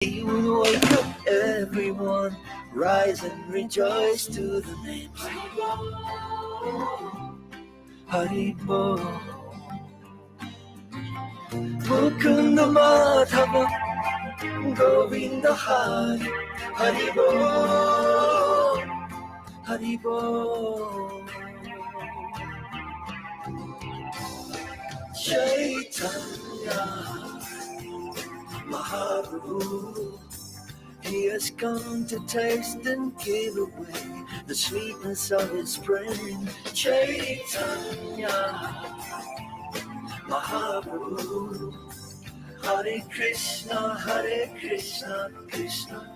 He will wake up everyone, rise and rejoice to the name Haribo. Mukunda Madhava Govinda Hari Haribo Haribo. Chaitanya Mahaprabhu, he has come to taste and give away the sweetness of his brain. Chaitanya Mahaprabhu, Hare Krishna, Krishna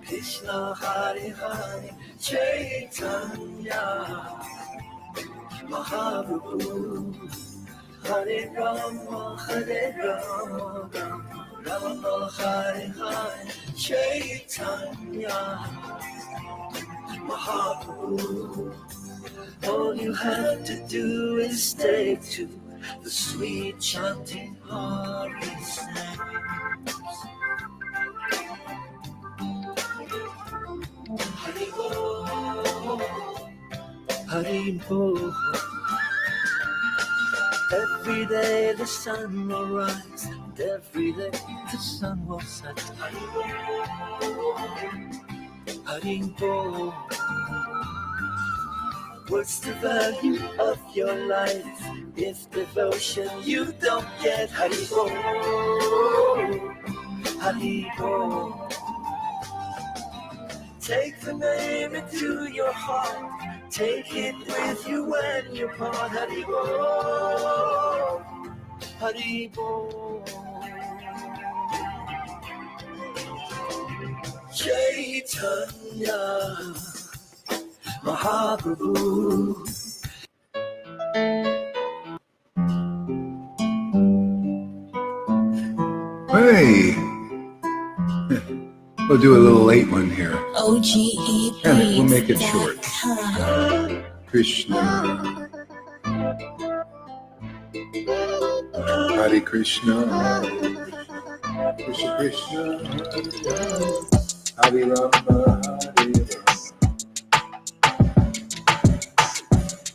Krishna, Hare Hare. Chaitanya Mahaprabhu, Hare Rama, Rama Hare Hare. Chaitanya Mahaprabhu, all you have to do is take to the sweet chanting Hari's name. Haribo, Haribo. Every day the sun will rise, and every day the sun will set. Haribo, Haribo. What's the value of your life if devotion you don't get? Haribo, Haribo. Take the name into your heart, take it with you when you part. Haribo, Haribo. Chaitanya Mahaprabhu. Hey, we'll do a little late one here. OGE, we'll make it short. Krishna, Hare Krishna, Krishna Krishna, Hare Rama,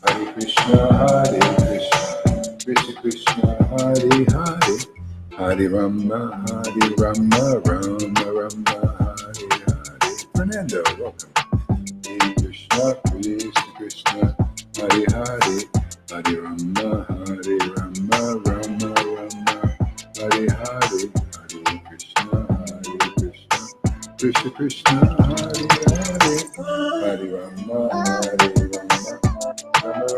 Hare Krishna, Hare Krishna, Krishna Krishna, Hare Hare, Hare Rama, Rama Rama, Hare Hare. Fernando, welcome. Hare Krishna, Krishna Krishna, Hare Hare, Hare Rama, Rama Rama, Hare Hare, Hare Krishna, Krishna Krishna, Hare Hare, Hare Rama,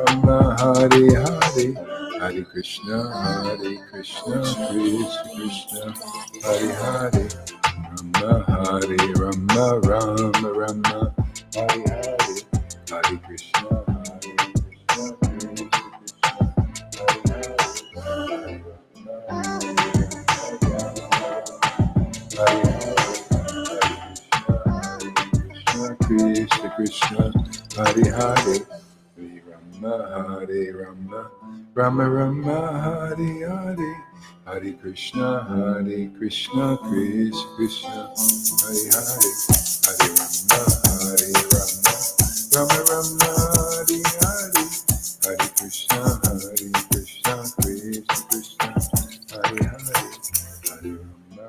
Rama Rama, Hare Hare, Hare Krishna, Krishna Krishna, Hare Hare, Rama, Rama Rama, Hare Hare, Hare Krishna, Krishna Krishna, Hare Hare, Hare Rama, Rama Rama, Hare Hare, Hare Krishna, Krishna Krishna, Hare Hare, Hare Rama, Rama Rama, Hare Hare, Hare Krishna, Krishna Krishna, Hare Hare, Hare Rama,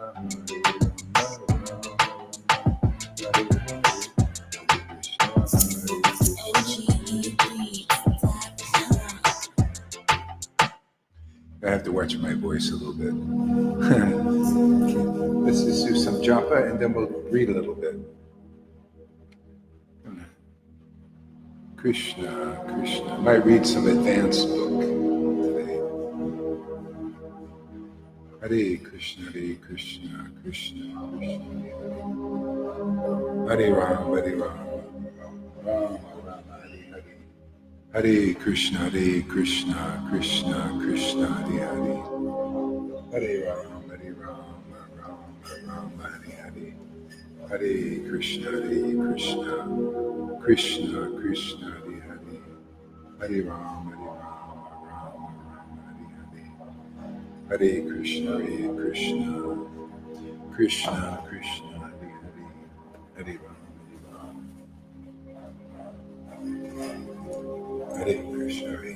I have to watch my voice a little bit. Let's just do some japa and then we'll read a little bit. Krishna, Krishna. I might read some advanced book today. Hare Krishna, Krishna Krishna, Hare Ram, Ram Ram, Hare Krishna, Krishna Krishna, Hare Hare, Hare Ram, Ram Hare Hare, Hare Krishna, Krishna Krishna, Hare Hare, Hare Ram, Ram Hare Hare, Hare Krishna, Krishna Krishna, Hare Hare Ram, Hare Krishna, Hare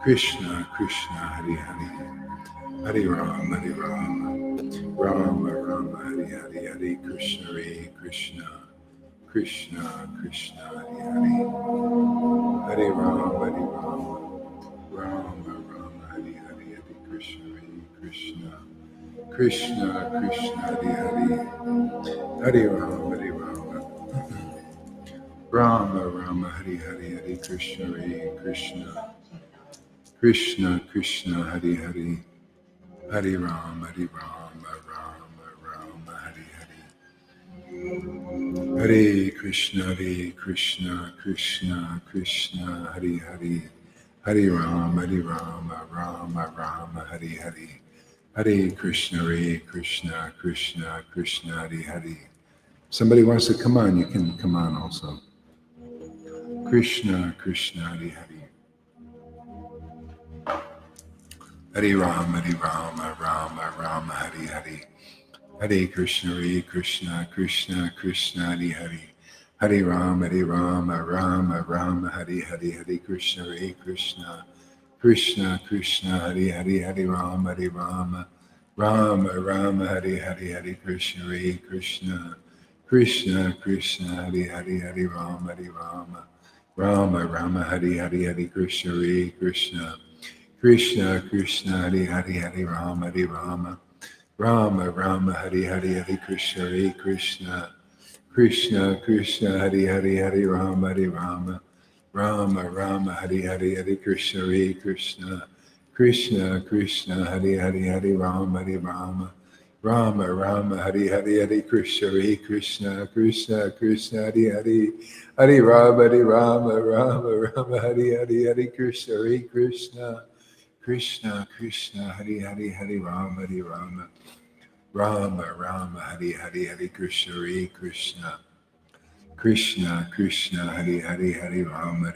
Krishna, Krishna Krishna, Hare Hare, Hare Ram, Rama Rama, Hare Hare, Hare Krishna, Krishna Krishna Krishna, Hare Hare, Hare Ram, Rama Rama, Hare Hare, Hare Krishna, Krishna Krishna Krishna, Hare Hare, Hare Ram, Rama Rama, Hare Hare, Hare Krishna, Krishna Krishna Krishna, Hare Hare, Hare Rama, Rama Rama, Hare Hare, Hare Krishna, Krishna Krishna, Hare Hare, Hare Rama, Rama Rama, Hare Hare, Hare Krishna, Krishna Krishna, Hare Hare. Somebody wants to come on, you can come on also. Krishna Krishna, Hare Hare, Hare Rama, Rama Rama, Hare Hare, Hare Krishna, Krishna Krishna, Hare Hare, Hare Rama, Rama Rama, Hare Hare, Hare Krishna, Krishna Krishna, Hare Hare, Hare Rama, Rama Rama, Hare Hare, Hare Krishna, Krishna Krishna, Hare Hare, Hare Rama, Rama Rama, Hare Hare, Hare Krishna, Krishna Krishna, Hare Hare, Hare Rama, Rama Rama, Hare Hare, Hare Krishna, Krishna Krishna, Hare Hare, Hare Rama, Rama Rama, Hare Hare, Hare Krishna, Krishna Krishna, Hare Hare, Hare Rama, Rama Rama, Hare Hare, Hare Krishna, Krishna Krishna, Hare Hare, Hare Rama, Rama Rama, Hare Hare, Hare Krishna, Krishna Krishna, Hare Hare, Hare Rama, Rama Rama, Hare Hare, Hare Krishna, Krishna Krishna, Hare Hare, Hare Rama,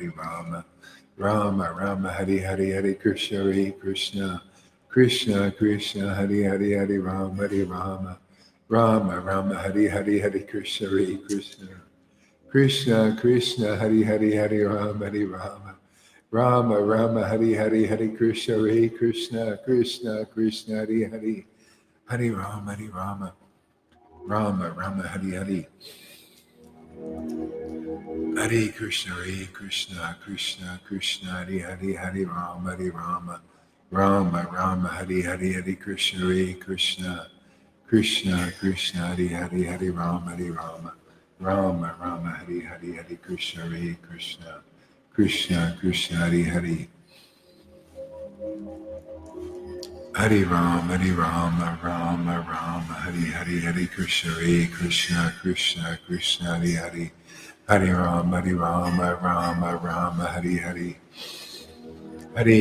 Rama Rama, Hare Hare, Hare Krishna, Krishna Krishna, Hare Hare, Hare Rama, Rama Rama, Hare Hare, Hare Krishna, Krishna Krishna, Hare Hare, Hare Rama, Rama Rama, Hare Hare, Hare Krishna, Krishna Krishna, Hare Hare, Hare Rama, Rama Rama, Hare Hare, Hare Krishna, Krishna Krishna, Hare Hare, Hare Rama, Rama Rama, Hare Hare, Hare Krishna, Krishna Krishna, Hare Hare, Hare Rama, Rama Rama, Hare Hare, Hare Krishna, Krishna Krishna, Hare Hare, Hare Rama, Rama Rama, Hare Hare, Hare Krishna, Krishna Krishna, Hare Hare, Hare Rama, Rama Rama, Hare Hare,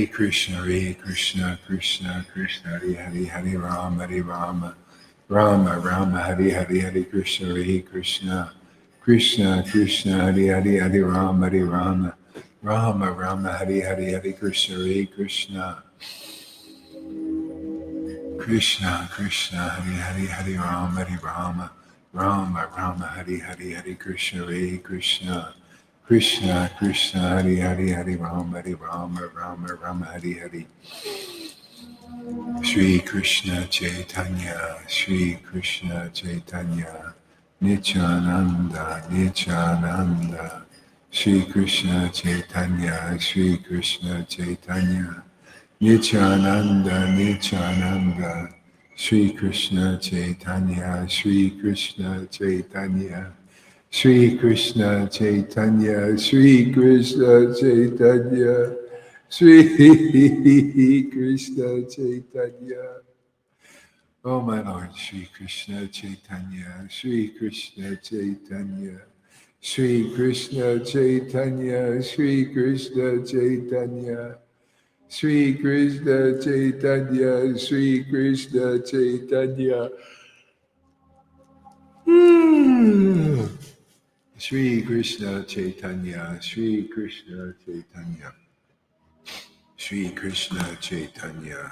Hare Krishna, Krishna Krishna, Hare Hare, Hare Rama, Rama Rama, Hare Hare, Hare Krishna, Krishna Krishna, Hare Hare, Hare Rama, Rama Rama, Hare Hare, Hare Krishna, Krishna Krishna, Hare Hare, Hare Rama, Rama Rama, Hare Hare, Hare Krishna, Krishna Krishna, Hare Hare, Hare Rama, Rama Rama, Hare Hare, Shri Krishna Chaitanya, Shri Krishna Chaitanya, Nityananda, Nityananda, Shri Krishna Chaitanya, Shri Krishna Chaitanya, Nityananda, Nityananda, Shri Krishna Chaitanya, Shri Krishna Chaitanya, Shri Krishna Chaitanya, Shri Krishna Chaitanya, Shri Krishna Chaitanya. Oh my Lord, Shri Krishna Chaitanya, Shri Krishna Chaitanya, Shri Krishna Chaitanya, Shri Krishna Chaitanya, Shri Krishna Chaitanya, Shri Krishna Chaitanya. Shri Krishna Chaitanya, Shri Krishna Chaitanya, Shri Krishna Chaitanya.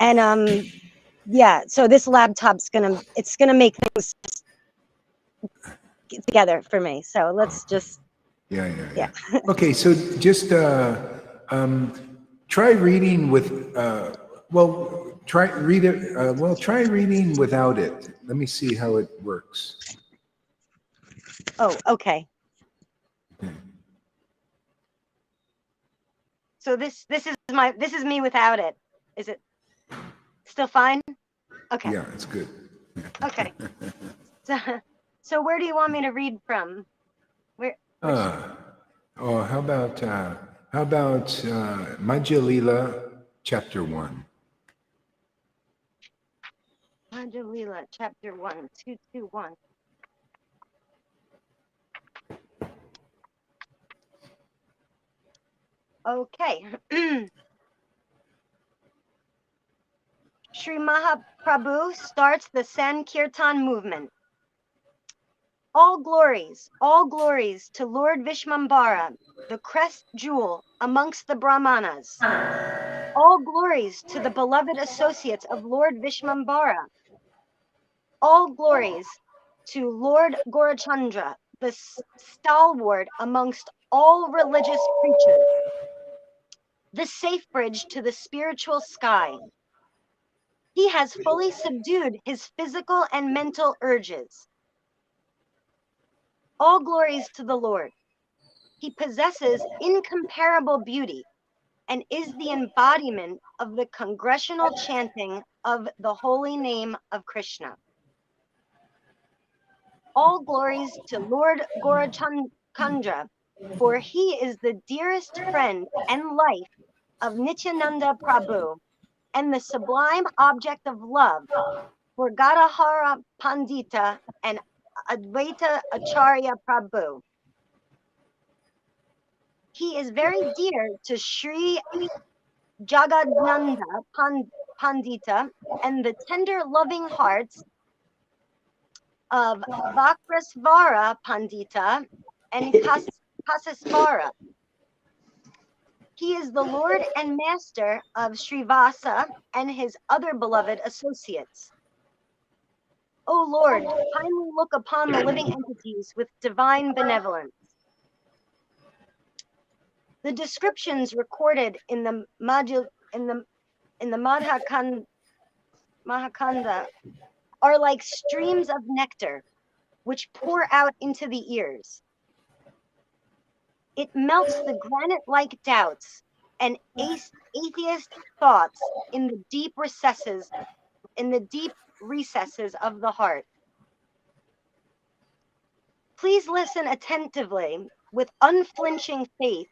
And yeah, so this laptop's gonna make things just get together for me. So let's just Yeah. Okay, so just try reading with try reading without it. Let me see how it works. Oh, okay. So this is me without it. Is it still fine? Okay. Yeah, it's good. Okay. So where do you want me to read from? Where? How about Madhya Lila, chapter 1? Madhya Lila, chapter 1, 221. Okay. Sri Mahaprabhu starts the Sankirtan movement. All glories to Lord Vishmambara, the crest jewel amongst the Brahmanas. All glories to the beloved associates of Lord Vishmambara. All glories to Lord Gaurachandra, the stalwart amongst all religious preachers. The safe bridge to the spiritual sky. He has fully subdued his physical and mental urges. All glories to the Lord. He possesses incomparable beauty and is the embodiment of the congregational chanting of the holy name of Krishna. All glories to Lord Gaurachandra, for he is the dearest friend and life of Nityananda Prabhu and the sublime object of love for Gadadhara Pandita and Advaita Acharya Prabhu. He is very dear to Sri Jagadnanda Pandita and the tender loving hearts of Vakrasvara Pandita and Kasasvara. He is the Lord and Master of Srivasa and his other beloved associates. O Lord, kindly look upon the living entities with divine benevolence. The descriptions recorded in the Mahakanda are like streams of nectar which pour out into the ears. It melts the granite-like doubts and atheist thoughts in the deep recesses of the heart. Please listen attentively with unflinching faith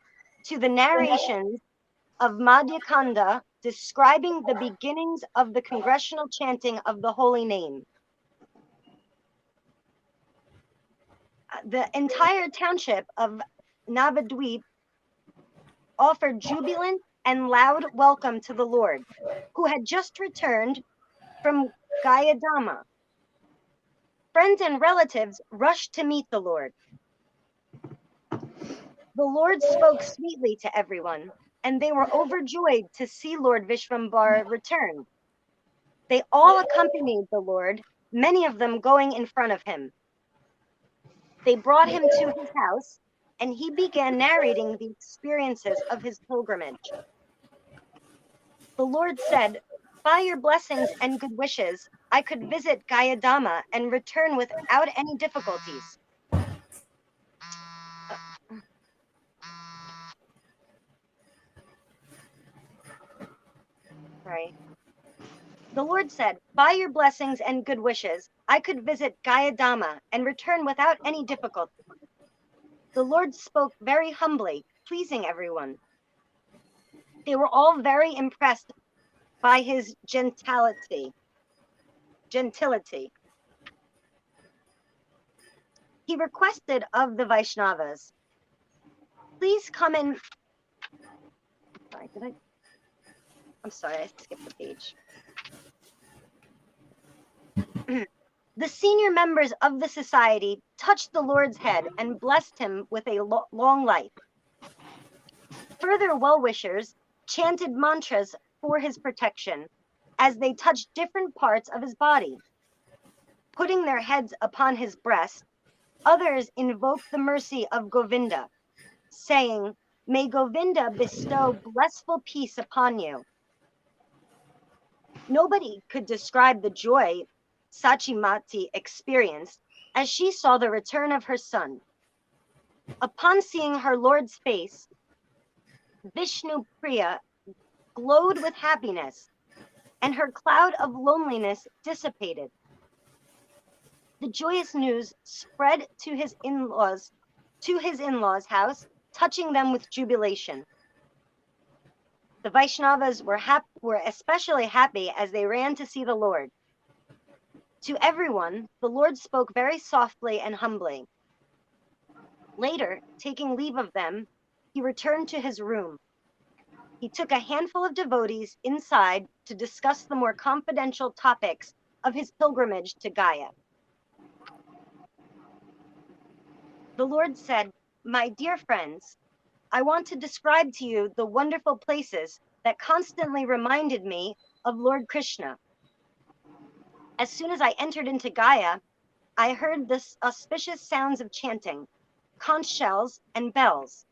to the narrations of Madhyakanda describing the beginnings of the congregational chanting of the holy name. The entire township of Navadweep offered jubilant and loud welcome to the Lord, who had just returned from Gayadama. Friends and relatives rushed to meet the Lord. The Lord spoke sweetly to everyone, and they were overjoyed to see Lord Vishvambara return. They all accompanied the Lord, many of them going in front of him. They brought him to his house, and he began narrating the experiences of his pilgrimage. The Lord said, "By your blessings and good wishes, I could visit Gayadama and return without any difficulties." Sorry. The Lord said, "By your blessings and good wishes, I could visit Gayadama and return without any difficulty." The Lord spoke very humbly, pleasing everyone. They were all very impressed by his gentility. He requested of the Vaishnavas, "Please come in." I'm sorry, I skipped the page. The senior members of the society touched the Lord's head and blessed him with a long life. Further well-wishers chanted mantras for his protection. as they touched different parts of his body. Putting their heads upon his breast, others invoked the mercy of Govinda, saying, "May Govinda bestow blissful peace upon you." Nobody could describe the joy Sachimati experienced as she saw the return of her son. Upon seeing her Lord's face, Vishnu Priya glowed with happiness, and her cloud of loneliness dissipated. The joyous news spread to his in-laws' house, touching them with jubilation. The Vaishnavas were especially happy as they ran to see the Lord. To everyone, the Lord spoke very softly and humbly. Later, taking leave of them, he returned to his room. He took a handful of devotees inside to discuss the more confidential topics of his pilgrimage to Gaya. The Lord said, "My dear friends, I want to describe to you the wonderful places that constantly reminded me of Lord Krishna. As soon as I entered into Gaya, I heard the auspicious sounds of chanting, conch shells, and bells.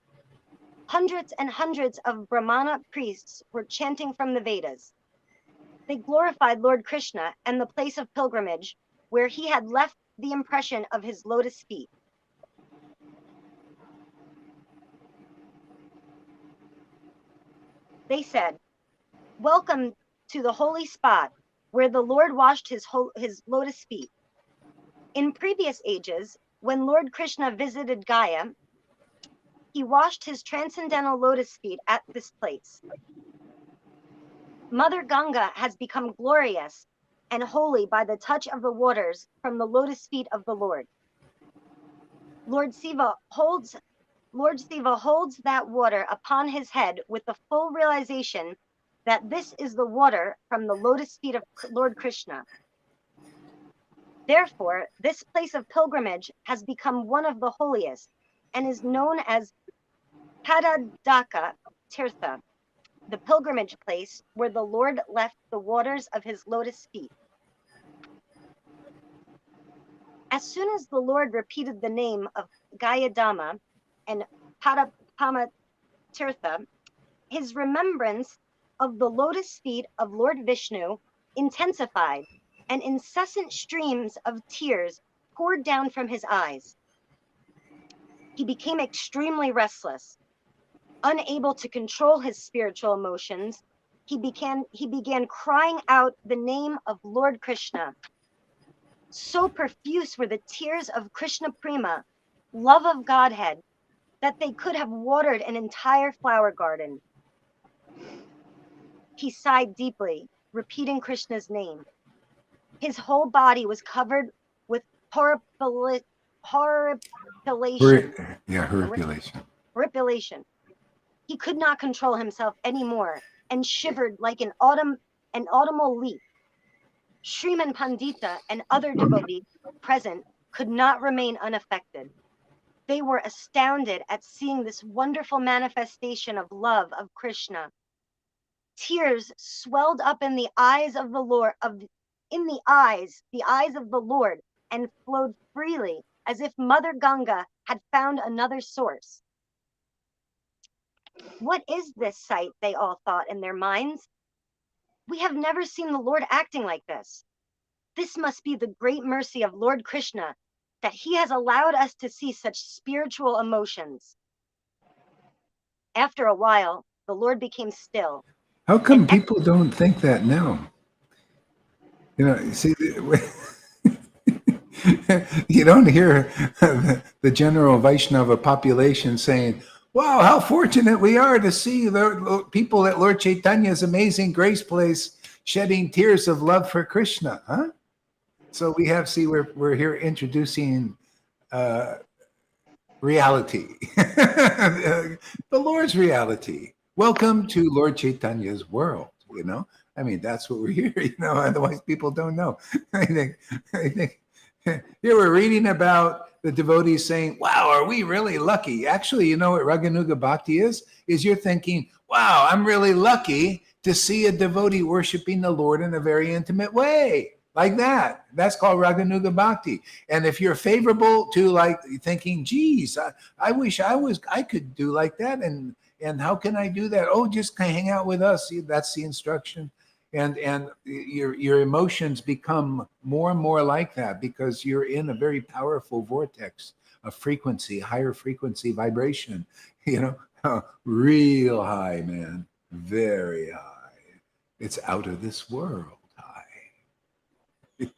Hundreds and hundreds of Brahmana priests were chanting from the Vedas. They glorified Lord Krishna and the place of pilgrimage where he had left the impression of his lotus feet. They said, 'Welcome to the holy spot where the Lord washed his lotus feet.' In previous ages, when Lord Krishna visited Gaya, he washed his transcendental lotus feet at this place. Mother Ganga has become glorious and holy by the touch of the waters from the lotus feet of the Lord. Lord Shiva holds that water upon his head with the full realization that this is the water from the lotus feet of Lord Krishna. Therefore, this place of pilgrimage has become one of the holiest and is known as Padadaka Tirtha, the pilgrimage place where the Lord left the waters of his lotus feet. As soon as the Lord repeated the name of Gayadama and Padapama Tirtha, his remembrance of the lotus feet of Lord Vishnu intensified, and incessant streams of tears poured down from his eyes. He became extremely restless. Unable to control his spiritual emotions, he began crying out the name of Lord Krishna. So profuse were the tears of Krishna Prema, love of Godhead, that they could have watered an entire flower garden. He sighed deeply, repeating Krishna's name. His whole body was covered with horripilation. Horripilation. He could not control himself anymore and shivered like an autumnal leaf. Shriman Pandita and other devotees present could not remain unaffected. They were astounded at seeing this wonderful manifestation of love of Krishna. Tears swelled up in the eyes of the Lord, the eyes of the Lord, and flowed freely as if Mother Ganga had found another source. What is this sight? They all thought in their minds. We have never seen the Lord acting like this. This must be the great mercy of Lord Krishna, that he has allowed us to see such spiritual emotions. After a while, the Lord became still. How come people don't think that now? You know, see, you don't hear the general Vaishnava population saying, "Wow, how fortunate we are to see the people at Lord Caitanya's amazing grace place shedding tears of love for Krishna." Huh? So we're here introducing reality, the Lord's reality. Welcome to Lord Caitanya's world. You know, I mean, that's what we're here. You know, otherwise people don't know. I think here we're reading about the devotee is saying, wow, are we really lucky? Actually, you know what Raganuga Bhakti is? Is you're thinking, wow, I'm really lucky to see a devotee worshiping the Lord in a very intimate way. Like that. That's called Raganuga Bhakti. And if you're favorable to like thinking, geez, I wish I could do like that. And how can I do that? Oh, just hang out with us. See, that's the instruction. And your emotions become more and more like that because you're in a very powerful vortex of frequency, higher frequency vibration, real high, man, very high. It's out of this world high.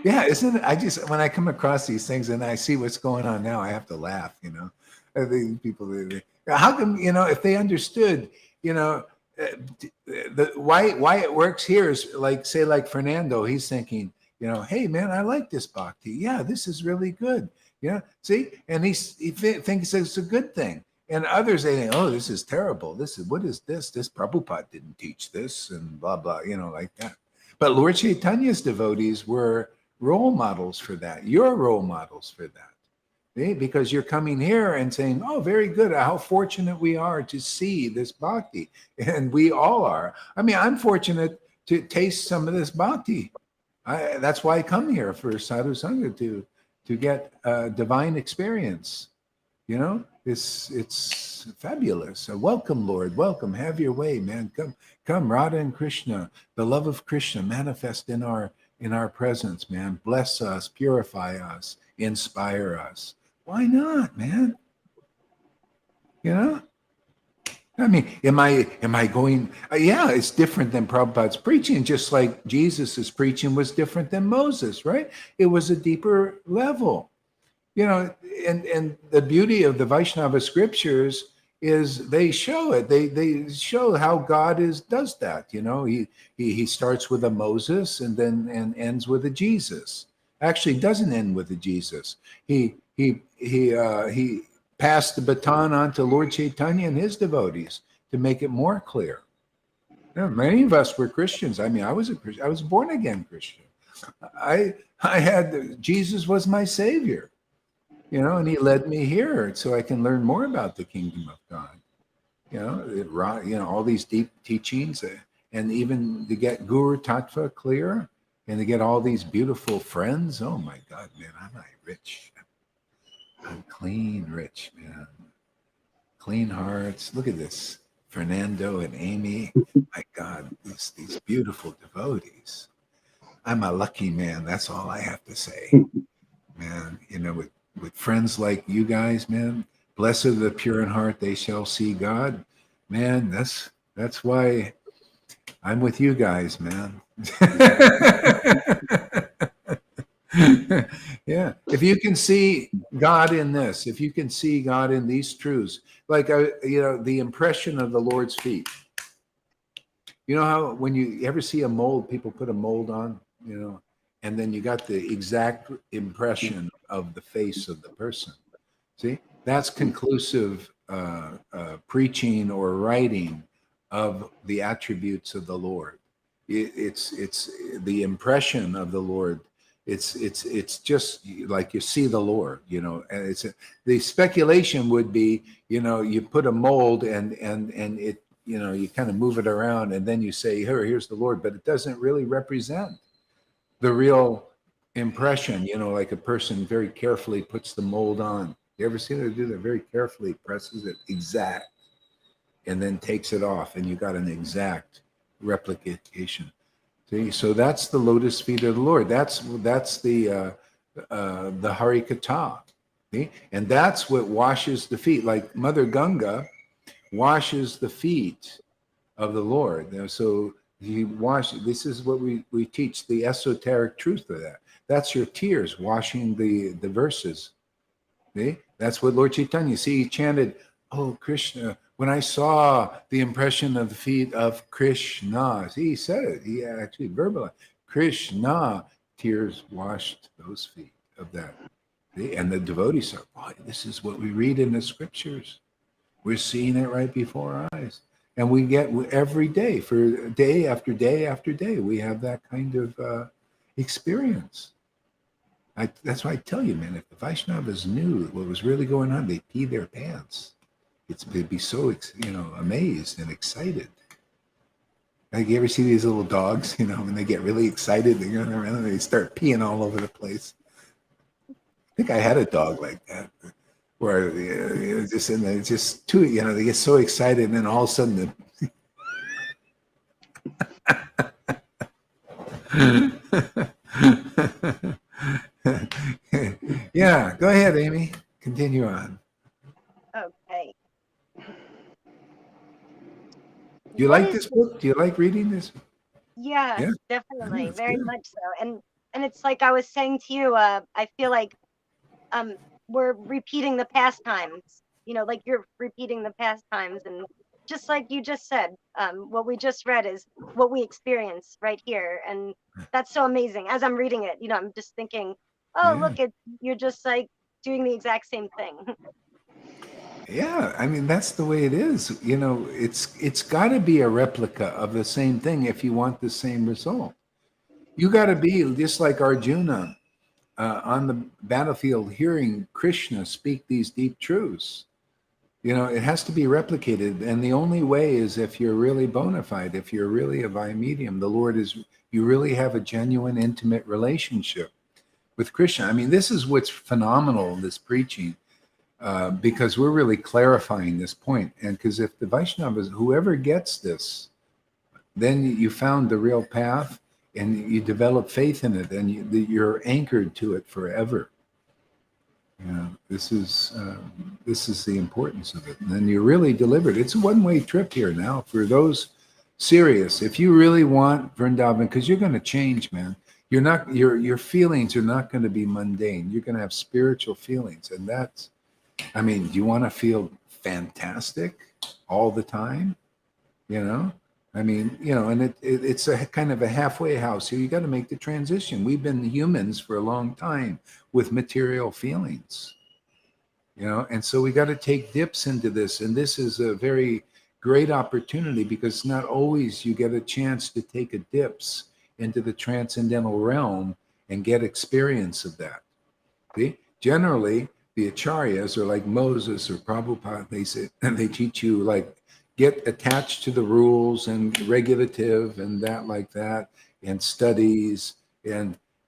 Yeah, isn't it? I just, when I come across these things and I see what's going on now, I have to laugh, I think people, how come, if they understood, why it works here is like, say, like Fernando, he's thinking, hey man, I like this bhakti. Yeah, this is really good. Yeah, see, and he thinks it's a good thing. And others, they think, oh, this is terrible. What is this? This Prabhupada didn't teach this, and blah blah, like that. But Lord Chaitanya's devotees were role models for that. You're role models for that. Because you're coming here and saying, oh, very good. How fortunate we are to see this bhakti. And we all are. I mean, I'm fortunate to taste some of this bhakti. That's why I come here for Sadhu Sangha, to get a divine experience. It's fabulous. Welcome, Lord. Welcome. Have your way, man. Come, Radha and Krishna. The love of Krishna manifest in our presence, man. Bless us, purify us, inspire us. Why not, man? I mean, am I going? Yeah, it's different than Prabhupada's preaching, just like Jesus's preaching was different than Moses, right? It was a deeper level, and the beauty of the Vaishnava scriptures is they show it. They show how God does that. He starts with a Moses and ends with a Jesus. Actually, doesn't end with a Jesus. He passed the baton on to Lord Caitanya and his devotees to make it more clear. Many of us were Christians. I mean, I was a Christian. I was born again Christian. I had Jesus was my savior, and he led me here so I can learn more about the kingdom of God. All these deep teachings, and even to get Guru Tattva clear, and to get all these beautiful friends. Oh my God, man, I'm rich. I'm clean rich, man. Clean hearts. Look at this. Fernando and Amy. My God, these beautiful devotees. I'm a lucky man. That's all I have to say. Man, with friends like you guys, man, blessed are the pure in heart, they shall see God. Man, that's why I'm with you guys, man. Yeah, if you can see God in this, if you can see God in these truths, like the impression of the Lord's feet. You know how when you ever see a mold, people put a mold on, and then you got the exact impression of the face of the person. See, that's conclusive preaching or writing of the attributes of the Lord. It's the impression of the Lord. It's just like you see the Lord, and the speculation would be, you put a mold and it, you kind of move it around and then you say, here's the Lord, but it doesn't really represent the real impression, like a person very carefully puts the mold on. You ever seen it do that? Very carefully presses it exact and then takes it off, and you got an exact replication. See, so that's the lotus feet of the Lord. That's the Harikatha. See? And that's what washes the feet. Like Mother Ganga washes the feet of the Lord. So this is what we teach, the esoteric truth of that. That's your tears washing the verses. See? That's what Lord Caitanya, he chanted, oh Krishna, when I saw the impression of the feet of Krishna, he said it, he actually verbalized, Krishna, tears washed those feet of that. See? And the devotees said, boy, this is what we read in the scriptures. We're seeing it right before our eyes. And we get every day, for day after day after day, we have that kind of experience. That's why I tell you, man, if the Vaishnavas knew what was really going on, they'd pee their pants. They'd be so, amazed and excited. Like, you ever see these little dogs, when they get really excited, they run around and they start peeing all over the place. I think I had a dog like that, where just too, they get so excited, and then all of a sudden yeah, go ahead, Amy. Continue on. Okay. Do you like this book? Do you like reading this? Yes, Yeah, definitely, that's very good. much so. And it's like I was saying to you, I feel like we're repeating the pastimes. Like you're repeating the pastimes, and just like you just said, what we just read is what we experience right here, and that's so amazing. As I'm reading it, I'm just thinking, oh, Yeah. look, you're just like doing the exact same thing. Yeah, I mean that's the way it is. It's got to be a replica of the same thing if you want the same result. You got to be just like Arjuna on the battlefield, hearing Krishna speak these deep truths. It has to be replicated, and the only way is if you're really bona fide, if you're really a via medium. The Lord is. You really have a genuine, intimate relationship with Krishna. I mean, this is what's phenomenal. This preaching. Because we're really clarifying this point. And because if the Vaishnavas, whoever gets this, then you found the real path and you develop faith in it, and you're anchored to it forever. This is the importance of it. And then you're really delivered. It's a one-way trip here now for those serious. If you really want Vrindavan, because you're going to change, man. You're not, your feelings are not going to be mundane. You're going to have spiritual feelings, and that's, I mean, do you want to feel fantastic all the time? I mean, and it's a kind of a halfway house here. You got to make the transition. We've been humans for a long time with material feelings, and so we got to take dips into this. And this is a very great opportunity because not always you get a chance to take a dips into the transcendental realm and get experience of that. See, generally, the acharyas are like Moses or Prabhupada. They say, and they teach you like get attached to the rules and regulative and that like that and studies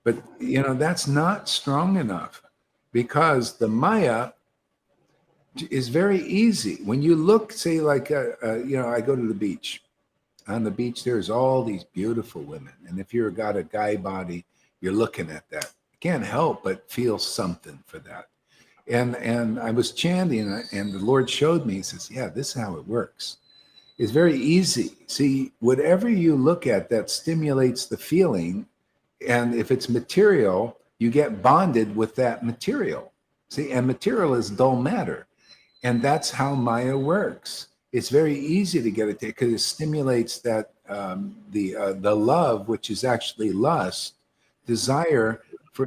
but that's not strong enough because the Maya is very easy. When you look, say like I go to the beach. On the beach, there's all these beautiful women, and if you've got a guy body, you're looking at that. You can't help but feel something for that. And I was chanting, and the Lord showed me. He says, "Yeah, this is how it works. It's very easy. See, whatever you look at that stimulates the feeling, and if it's material, you get bonded with that material. See, and material is dull matter, and that's how Maya works. It's very easy to get it because it stimulates that the love, which is actually lust, desire."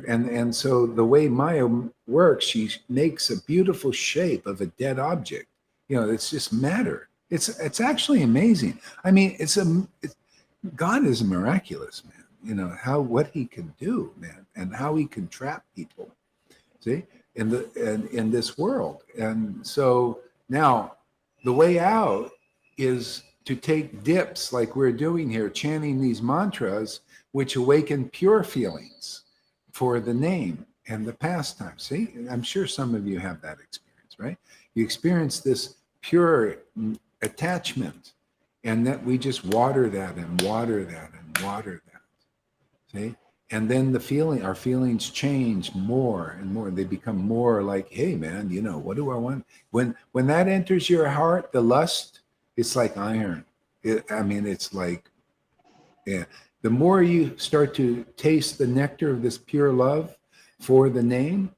And so the way Maya works, she makes a beautiful shape of a dead object. It's just matter. It's actually amazing. I mean, God is miraculous, man. What he can do, man, and how he can trap people. See, in this world. And so now the way out is to take dips like we're doing here, chanting these mantras, which awaken pure feelings for the name and the pastime. See, I'm sure some of you have that experience, right? You experience this pure attachment, and that we just water that and water that and water that. See, and then our feelings change more and more. They become more like, hey, man, what do I want? When that enters your heart, the lust, it's like iron. It's like, yeah. The more you start to taste the nectar of this pure love for the name,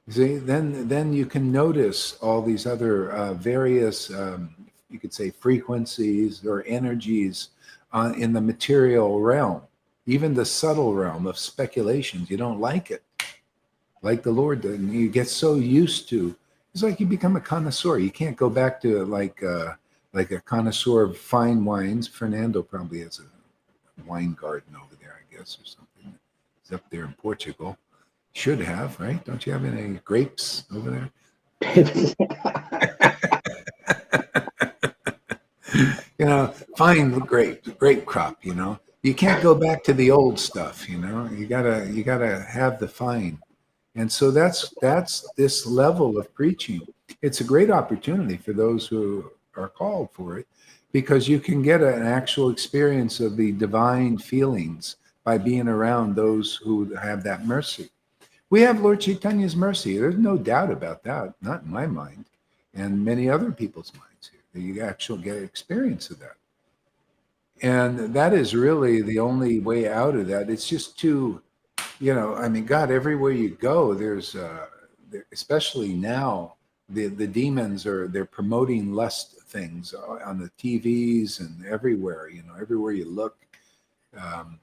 see, then you can notice all these other various, you could say, frequencies or energies in the material realm, even the subtle realm of speculations. You don't like it, like the Lord did, and you get so used to. It's like you become a connoisseur. You can't go back to like a connoisseur of fine wines. Fernando probably has a wine garden over there, I guess, or something. He's up there in Portugal. Should have, right? Don't you have any grapes over there? You know, find the grape crop, you know. You can't go back to the old stuff, you know. You gotta have the fine. And so that's this level of preaching. It's a great opportunity for those who are called for it, because you can get an actual experience of the divine feelings by being around those who have that mercy. We have Lord Chaitanya's mercy. There's no doubt about that, not in my mind, and many other people's minds here. That you actually get an experience of that. And that is really the only way out of that. It's just too, you know, I mean, God, everywhere you go, there's, especially now, the demons they're promoting lust things on the TVs and everywhere, you know, everywhere you look, um,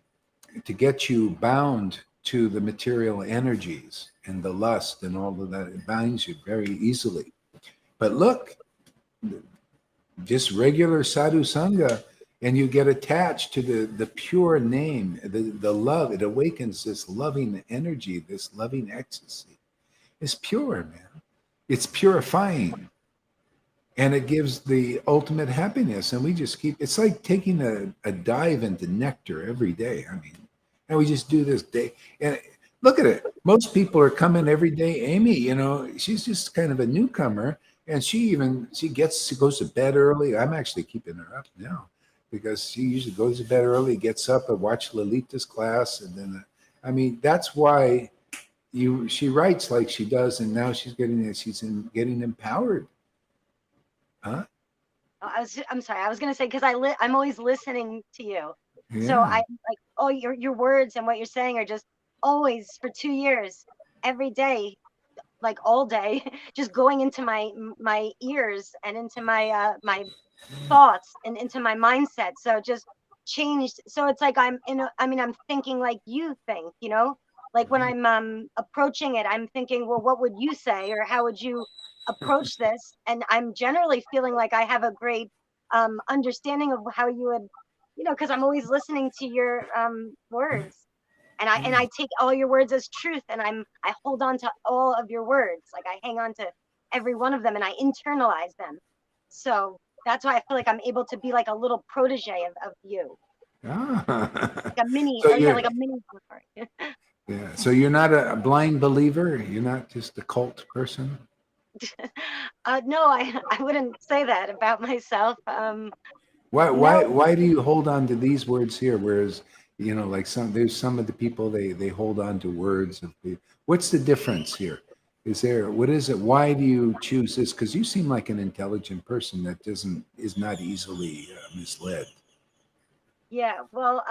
to get you bound to the material energies and the lust and all of that. It binds you very easily. But look, just regular sadhu sangha, and you get attached to the pure name, the love. It awakens this loving energy, this loving ecstasy. It's pure, man. It's purifying, and it gives the ultimate happiness. And we just keep. It's like taking a dive into nectar every day. I mean, and we just do this day. And look at it. Most people are coming every day. Amy, you know, she's just kind of a newcomer, and she goes to bed early. I'm actually keeping her up now, because she usually goes to bed early, gets up and watch Lalita's class, and then I mean, that's why she writes like she does, and now getting empowered. Huh? I'm sorry. I was gonna say, because I'm always listening to you, so Yeah. I like, oh, your words and what you're saying are just always, for 2 years, every day, like all day, just going into my ears and into my thoughts and into my mindset. So it just changed. So it's like I'm thinking like you think, you know, like when I'm approaching it, I'm thinking, well, what would you say, or how would you approach this? And I'm generally feeling like I have a great understanding of how you would, you know, because I'm always listening to your words. And I take all your words as truth, and I hold on to all of your words. Like I hang on to every one of them, and I internalize them. So that's why I feel like I'm able to be like a little protege of you, Ah. like a mini, So oh yeah, you're like a mini. yeah. So you're not a blind believer. You're not just a cult person. No, I wouldn't say that about myself. Why No, why why do you hold on to these words here, whereas you know, like there's some of the people they hold on to words of what's the difference here? What is it? Why do you choose this? Because you seem like an intelligent person that is not easily misled. yeah, well,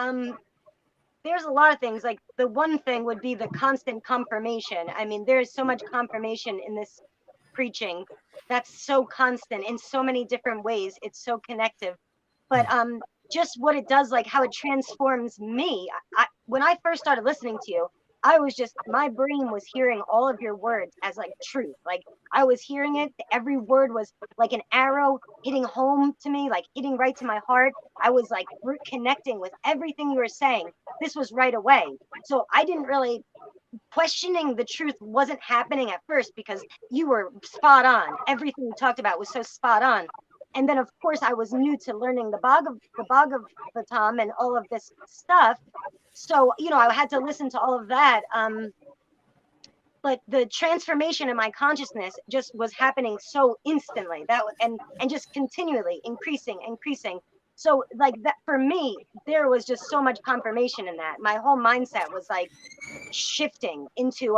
there's a lot of things. Like the one thing would be the constant confirmation. I mean, there's so much confirmation in this preaching that's so constant in so many different ways. It's so connective. But just what it does, like how it transforms me. When I first started listening to you, I was just, my brain was hearing all of your words as like truth. Like I was hearing it. Every word was like an arrow hitting home to me, like hitting right to my heart. I was like connecting with everything you were saying. This was right away. So I didn't really, questioning the truth wasn't happening at first, because you were spot on. Everything you talked about was so spot on. And then of course I was new to learning the Bhagavatam and all of this stuff. So, you know, I had to listen to all of that. But the transformation in my consciousness just was happening so instantly, and just continually increasing. So like that, for me, there was just so much confirmation in that. My whole mindset was like shifting into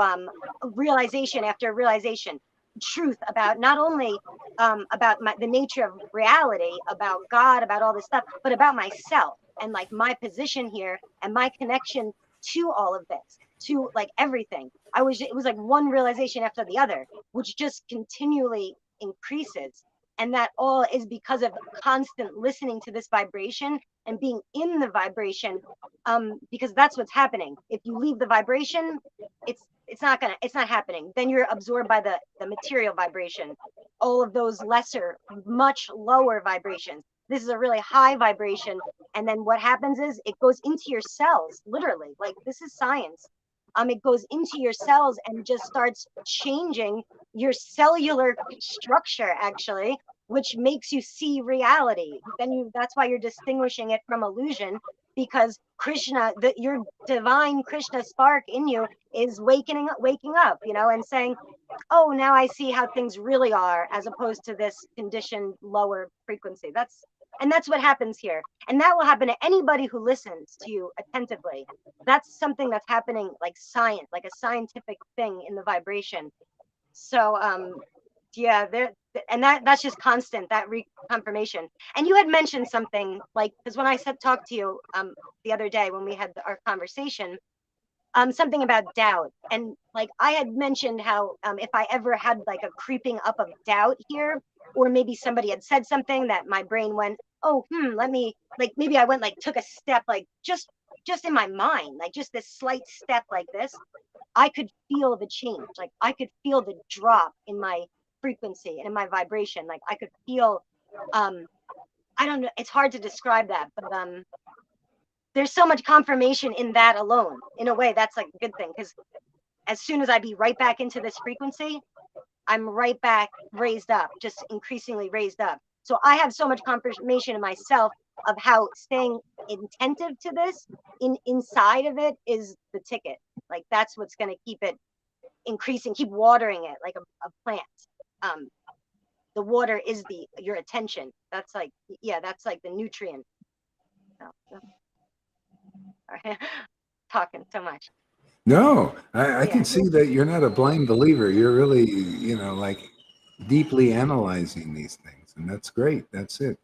realization after realization, truth about not only about the nature of reality, about God, about all this stuff, but about myself and like my position here and my connection to all of this, to like everything. It was like one realization after the other, which just continually increases. And that all is because of constant listening to this vibration and being in the vibration, because that's what's happening. If you leave the vibration, it's not happening. Then you're absorbed by the material vibration, all of those lesser, much lower vibrations. This is a really high vibration, and then what happens is it goes into your cells, literally. Like this is science. it goes into your cells and just starts changing your cellular structure, actually, which makes you see reality. That's why you're distinguishing it from illusion, because Krishna, your divine Krishna spark in you is waking up, and saying, oh, now I see how things really are, as opposed to this conditioned lower frequency. That's what happens here. And that will happen to anybody who listens to you attentively. That's something that's happening like science, like a scientific thing in the vibration. So yeah, and that's just constant, that reconfirmation. And you had mentioned something, like, because when I talked to you the other day when we had our conversation, something about doubt, and like I had mentioned how if I ever had like a creeping up of doubt here, or maybe somebody had said something that my brain went, oh, let me, like, maybe I went, like, took a step, like just in my mind, like just this slight step like this, I could feel the change. Like I could feel the drop in my frequency and in my vibration. Like I could feel, I don't know, it's hard to describe that, but there's so much confirmation in that alone. In a way, that's like a good thing, because as soon as I be right back into this frequency, I'm right back raised up, just increasingly raised up. So I have so much confirmation in myself of how staying attentive to this inside of it is the ticket. Like that's what's going to keep it increasing, keep watering it like a plant. The water is your attention. That's like, yeah, that's like the nutrient. So, talking so much. No, I can see that you're not a blind believer. You're really, like deeply analyzing these things, and that's great. That's it.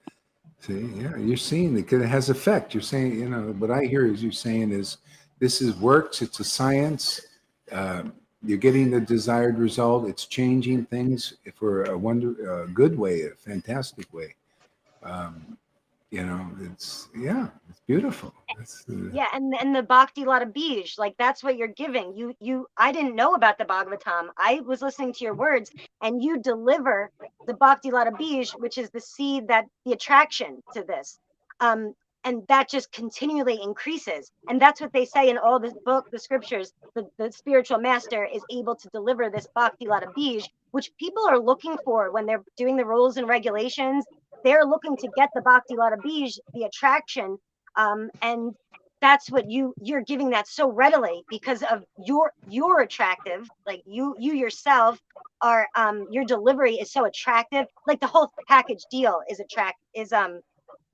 See, yeah, you're seeing it because it has effect. You're saying, what I hear is you're saying is this works. It's a science. You're getting the desired result. It's changing things for a good way, a fantastic way. It's beautiful. Yeah, and the Bhakti Lata Bij, like that's what you're giving. I didn't know about the Bhagavatam. I was listening to your words, and you deliver the Bhakti Lata Bij, which is the seed, that the attraction to this. And that just continually increases. And that's what they say in all the scriptures. The spiritual master is able to deliver this Bhakti Lata Bij, which people are looking for when they're doing the rules and regulations. They're looking to get the Bhakti Lata Bij, the attraction. And that's what you're giving that so readily, because of you're attractive, like you yourself are, your delivery is so attractive, like the whole package deal is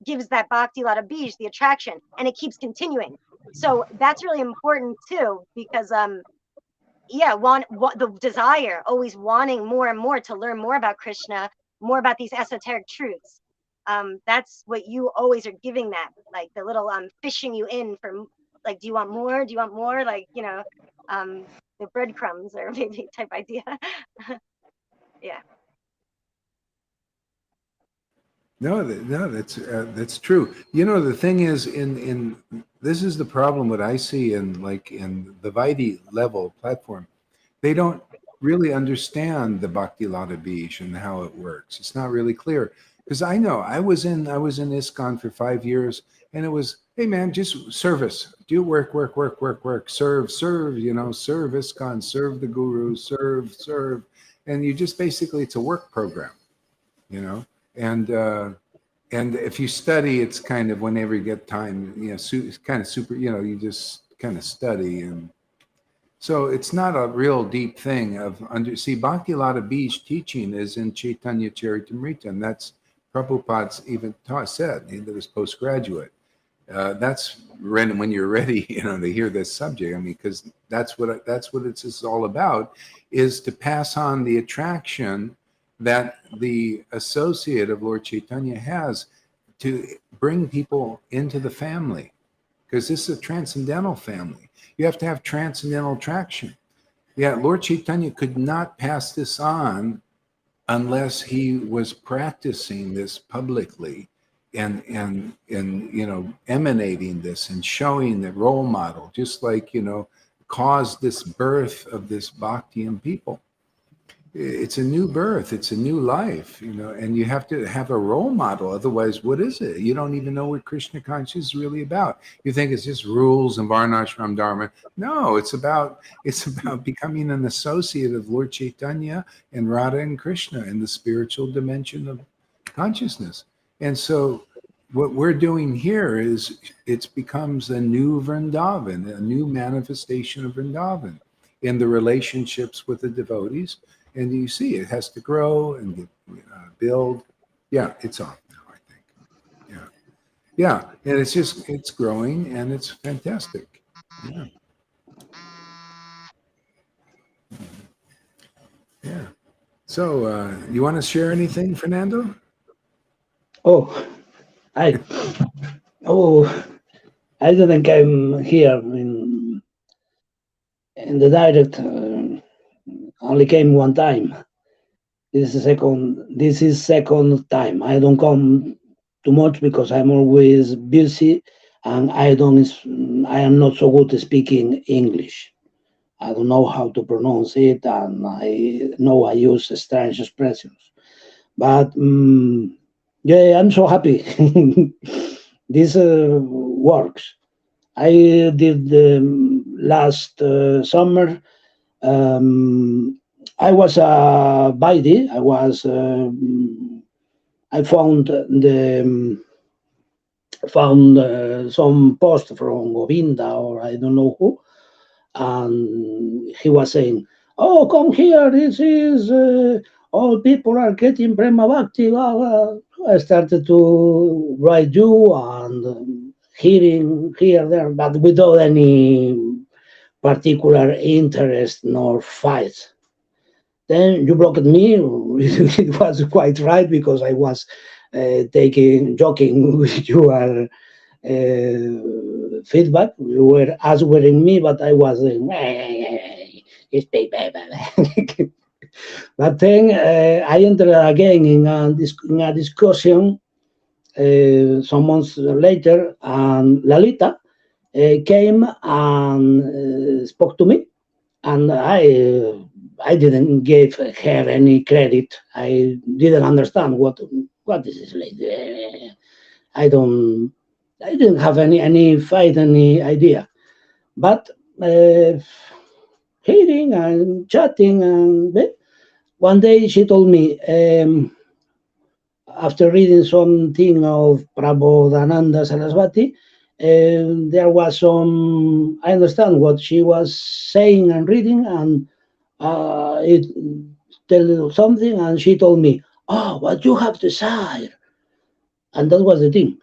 gives that Bhakti Lata Bij the attraction, and it keeps continuing. So that's really important too, because the desire, always wanting more and more to learn more about Krishna, more about these esoteric truths. That's what you always are giving, that, like the little fishing you in for, like, do you want more? Do you want more? Like, the breadcrumbs, or maybe type idea. Yeah. No, that's true. The thing is, in this is the problem. What I see in the Vaidhi level platform, they don't really understand the Bhakti Lata Bij and how it works. It's not really clear. Because I know I was in ISKCON for 5 years, and it was, hey man, just service, do work, serve, serve ISKCON, serve the guru, serve, and you just basically, it's a work program, and if you study, it's kind of whenever you get time, it's kind of super, you just kind of study, and so it's not a real deep thing of see, Bhakti Lata Bij teaching is in Chaitanya Charitamrita, and that's Prabhupada's even said that was postgraduate. That's when you're ready, to hear this subject. I mean, because that's what it's all about, is to pass on the attraction that the associate of Lord Caitanya has to bring people into the family, because this is a transcendental family. You have to have transcendental attraction. Yeah, Lord Caitanya could not pass this on unless he was practicing this publicly and emanating this and showing the role model, just like caused this birth of this bhakti in people. it's a new birth, it's a new life, you know, and you have to have a role model. Otherwise, what is it? You don't even know what Krishna consciousness is really about. You think it's just rules and varnashram dharma. No, it's about becoming an associate of Lord Caitanya and Radha and Krishna in the spiritual dimension of consciousness. And so what we're doing here is it becomes a new Vrindavan, a new manifestation of Vrindavan in the relationships with the devotees. And you see, it has to grow and get, build. Yeah, it's off now, I think. Yeah. Yeah. And it's growing and it's fantastic. Yeah. Yeah. So, you want to share anything, Fernando? Oh, I didn't come here in the direct. Only came one time. This is second time. I don't come too much because I'm always busy, and I am not so good at speaking English. I don't know how to pronounce it, and I know I use strange expressions. But yeah, I'm so happy. This works. I did last summer. I was a Baidi. I found some post from Govinda or I don't know who, and he was saying, "Oh, come here. This is all people are getting prema bhakti." I started to write you and hearing here there, but without any particular interest nor fight. Then you blocked me. It was quite right because I was joking with your feedback. You were answering me, but I was but then I entered again in a discussion some months later, and Lalita came and spoke to me, and I didn't give her any credit. I didn't understand what is this lady. I didn't have any fight, any idea. But hearing and chatting, and one day she told me, after reading something of Prabodhananda Saraswati, there was some, I understand what she was saying and reading, and it tell something, and she told me, "Oh, what you have desire," and that was the thing.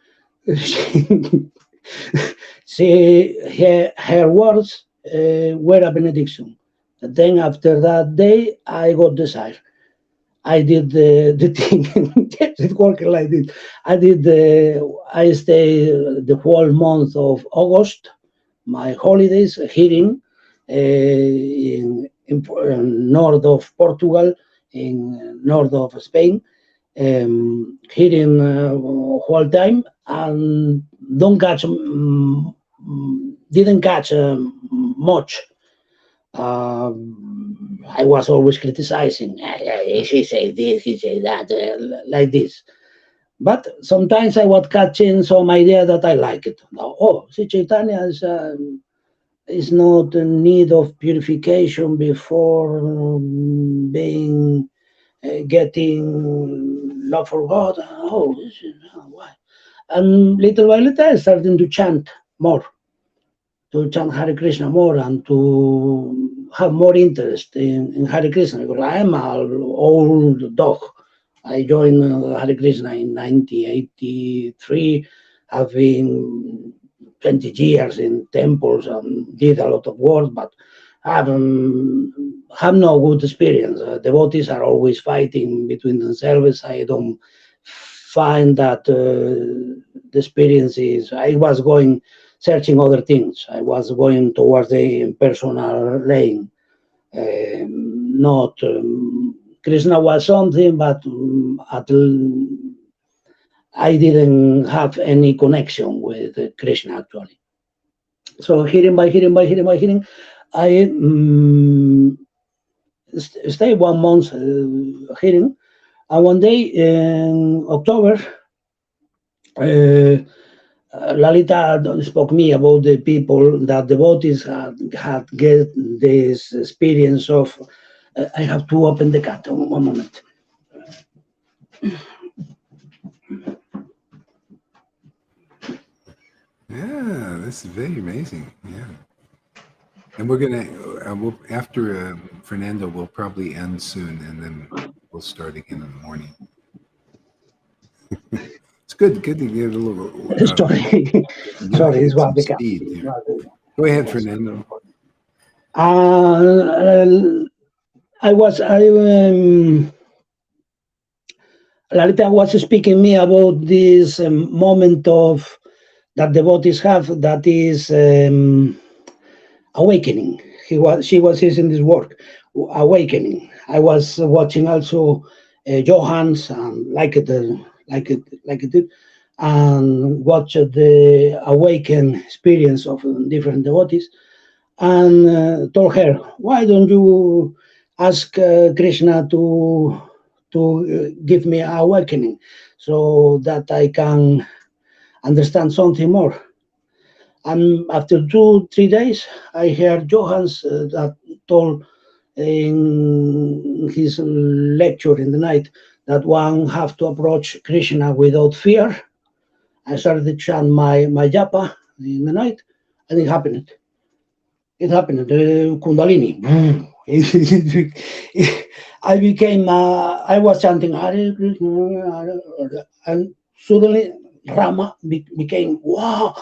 Her words were a benediction. And then after that day, I got desire. I did the thing. It worked like this. I stayed the whole month of August, my holidays, hearing in north of Portugal, in north of Spain, hearing whole time, and didn't catch much. I was always criticizing. He said this, he said that, like this. But sometimes I was catching some idea that I like it. Oh, see, Chaitanya is not in need of purification before getting love for God. Oh, this is why. And little by little, I started to chant more, to chant Hare Krishna more, and to have more interest in Hare Krishna, because I am an old dog. I joined Hare Krishna in 1983. I've been 20 years in temples and did a lot of work, but I have no good experience. Devotees are always fighting between themselves. I don't find that the experience is, I was searching other things. I was going towards the impersonal lane. Not Krishna was something, but I didn't have any connection with Krishna actually. So hearing by hearing, I stay 1 month hearing, and one day in October, Lalita spoke me about the people that devotees had get this experience of. I have to open the cat. 1 moment. Yeah, this is very amazing. Yeah. And we're gonna, after Fernando, we'll probably end soon, and then we'll start again in the morning. It's good to get a little. Sorry, sorry, Get it's some the cat. speed here. Go ahead, Fernando. Lalita was speaking me about this moment of that devotees have, that is awakening. She was using this word, awakening. I was watching also Johan's and like it, and watch the awakened experience of different devotees, and told her, why don't you ask Krishna to give me awakening so that I can understand something more. And after 2-3 days, I heard Johans that told in his lecture in the night that one have to approach Krishna without fear. I started to chant my japa in the night, and it happened. It happened. The Kundalini. I became. I was chanting Hare Krishna, and suddenly Rama became wow,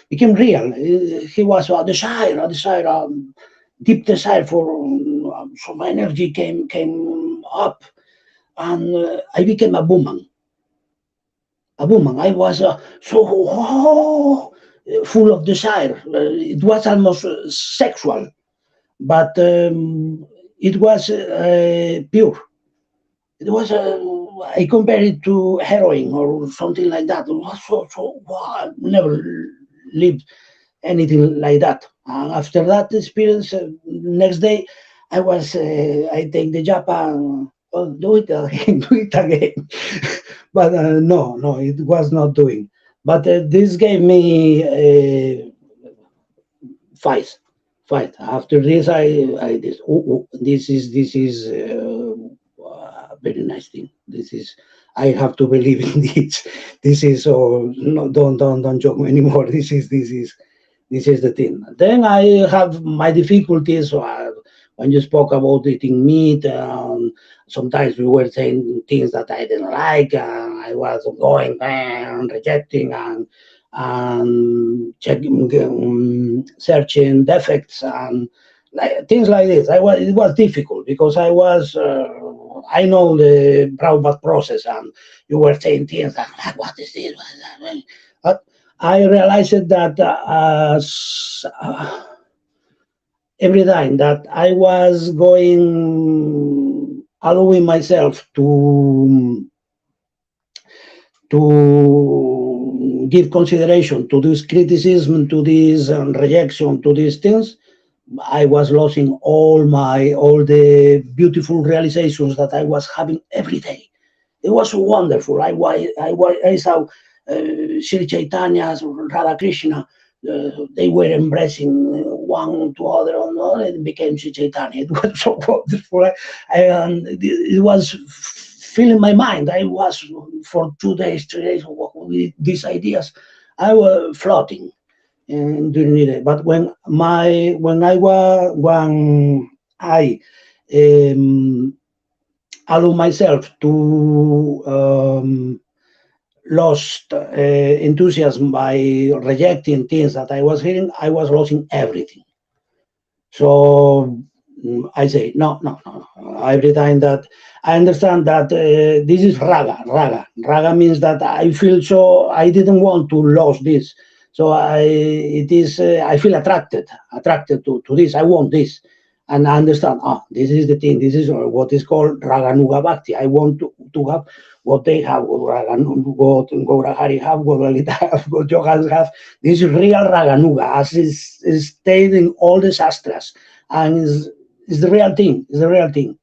became real. He was a desire, deep desire for some energy came up, and I became a woman. A woman. I was full of desire. It was almost sexual, but it was pure. It was I compare it to heroin or something like that. It was wow, I never lived anything like that. And after that experience, next day I take the japa and do it again, do it again. But no, it was not doing. But this gave me fight. After this, I this is a very nice thing. This is, I have to believe in this. This is no, don't joke anymore. This is the thing. Then I have my difficulties. When you spoke about eating meat, sometimes we were saying things that I didn't like. I was going and rejecting and checking, searching defects and things like this. It was difficult because I know the Prabhupada process, and you were saying things like, what is this? But I realized that every time that I was allowing myself to give consideration to this criticism, to this rejection, to these things, I was losing all the beautiful realizations that I was having every day. It was wonderful. I saw Sri Chaitanya's Radha Krishna. They were embracing one to other, and it became Sri Chaitanya. It was so wonderful. And it was filling my mind. I was for 2 days, 3 days with these ideas. I was floating during the day. But when I allow myself to lost enthusiasm by rejecting things that I was hearing, I was losing everything. So I say, no. Every time that I understand that this is raga. Raga means that I feel so, I didn't want to lose this. So I feel attracted to this. I want this. And I understand, this is the thing. This is what is called Raganuga Bhakti. I want to have what they have, what Gaurahari have, what Lalita have, what Johans have. This is real Raganuga, as is stated in all the Shastras. And it's the real thing. It's the real thing.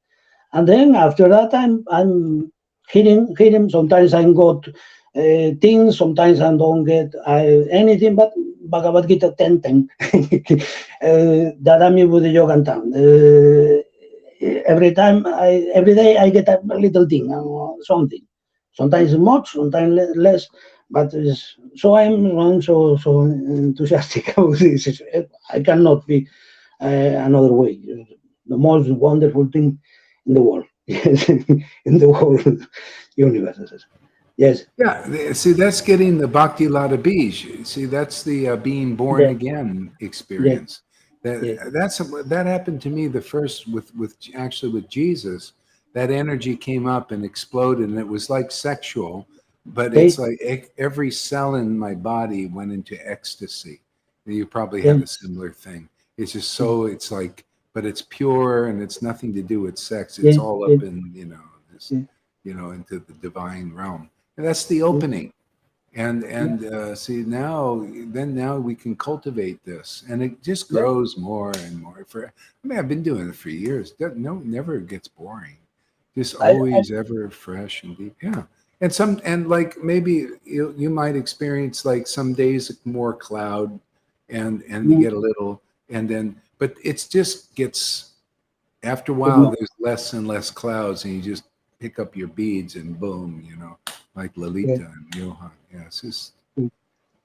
And then after that, I'm hearing. Sometimes I got things. Sometimes I don't get anything. But Bhagavad Gita 10:10. Dadami Buddha Yogantam. Every day I get a little thing, something. Sometimes much, sometimes less. But so I'm so enthusiastic about this. I cannot be another way. The most wonderful thing in the world, in the whole universe. Yes. Yeah, see, that's getting the Bhakti Lata Bij. See, that's the being born Yeah. again Yeah. experience. Yeah. That happened to me the first with Jesus. That energy came up and exploded, and it was like sexual, but it's Okay. like every cell in my body went into ecstasy. You probably Yeah. had a similar thing. It's just so it's like, but it's pure and it's nothing to do with sex. It's Yeah. all Yeah. up in this, Yeah. into the divine realm. And that's the Yeah. opening. And see now we can cultivate this, and it just Yeah. grows more and more. I've been doing it for years. Never gets boring. Just I always ever fresh and deep. Yeah. And like maybe you might experience like some days more cloud, and you get a little, and then but it's just gets after a while there's less and less clouds, and you just pick up your beads and boom, like yeah. Lalita and Johan. Yeah, it's just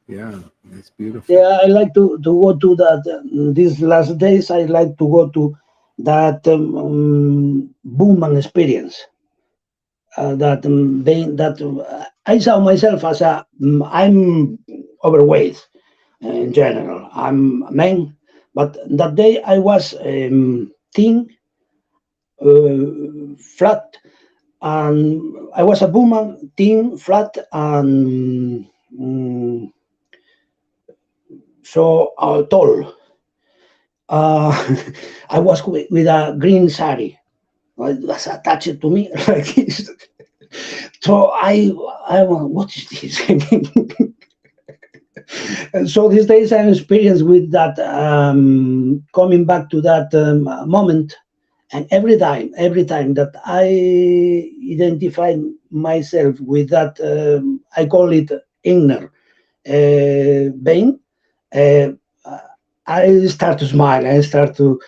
it's beautiful. Yeah, I like to go to that. These last days, I like to go to that Boomman experience. I saw myself as I'm overweight in general. I'm a man, but that day I was thin, flat, and I was a woman, thin, flat, and so tall. I was with a green sari. It was attached to me like this. So I went, what is this? And so these days I'm experienced with that, coming back to that moment. And every time that I identify myself with that, I call it inner vein. Uh, I start to smile. I start to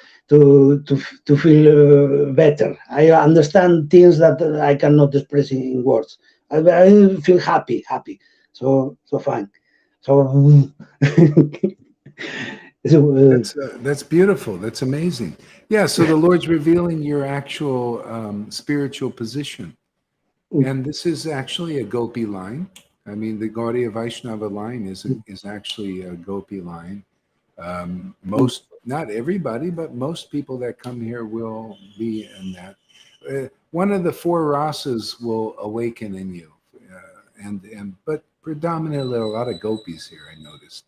feel better. I understand things that I cannot express in words. I feel happy. So fine. So, so That's beautiful. That's amazing. Yeah. So the Lord's revealing your actual spiritual position, and this is actually a Gopi line. I mean, the Gaudiya Vaishnava line is actually a Gopi line. Not everybody, but most people that come here will be in that. One of the four rasas will awaken in you, but predominantly a lot of gopis here. I noticed.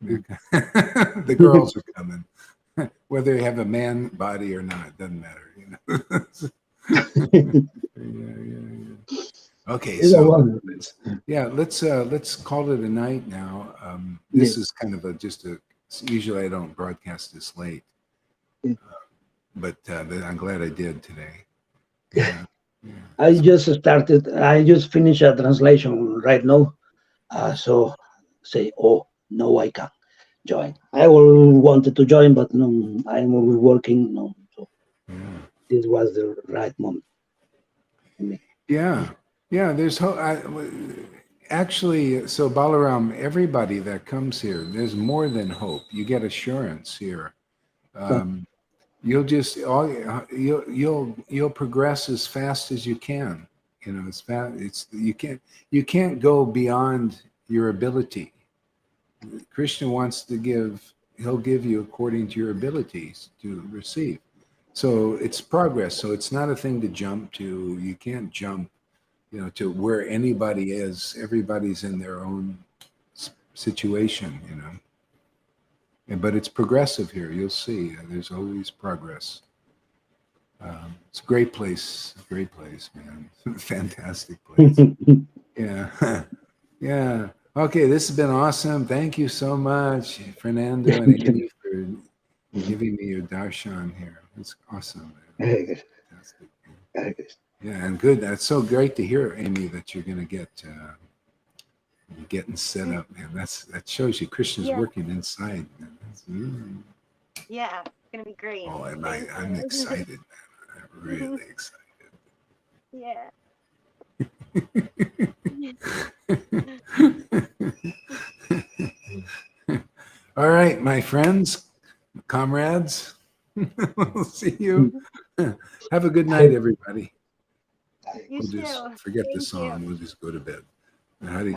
The girls are coming, whether they have a man body or not, doesn't matter. Yeah. Okay, so let's call it a night now. This is kind of usually I don't broadcast this late, but I'm glad I did today. Yeah. I just finished a translation right now. So say, oh no, I can't join. I wanted to join, but no, I'm always working. No, so this was the right moment for me. Yeah. There's actually, so Balaram, everybody that comes here, there's more than hope. You get assurance here. You'll progress as fast as you can. As fast. You can't go beyond your ability. Krishna wants to give. He'll give you according to your abilities to receive. So it's progress. So it's not a thing to jump to. You can't jump, to where anybody is. Everybody's in their own situation, But it's progressive here. You'll see. There's always progress. It's a great place. Great place, man. Fantastic place. Yeah. Okay, this has been awesome. Thank you so much, Fernando and Amy, for giving me your darshan here. It's awesome. Man. Hare Krishna. Fantastic. Hare Krishna. Yeah, and good. That's so great to hear, Amy, that you're going to get getting set up, man. That shows you Krishna's working inside. Man. Yeah, it's gonna be great. Oh, I'm excited, man. I'm really excited. Yeah. All right, my friends, comrades. We'll see you. Have a good night, everybody. You We'll just too. forget the Thank you. song. We'll just go to bed. How do you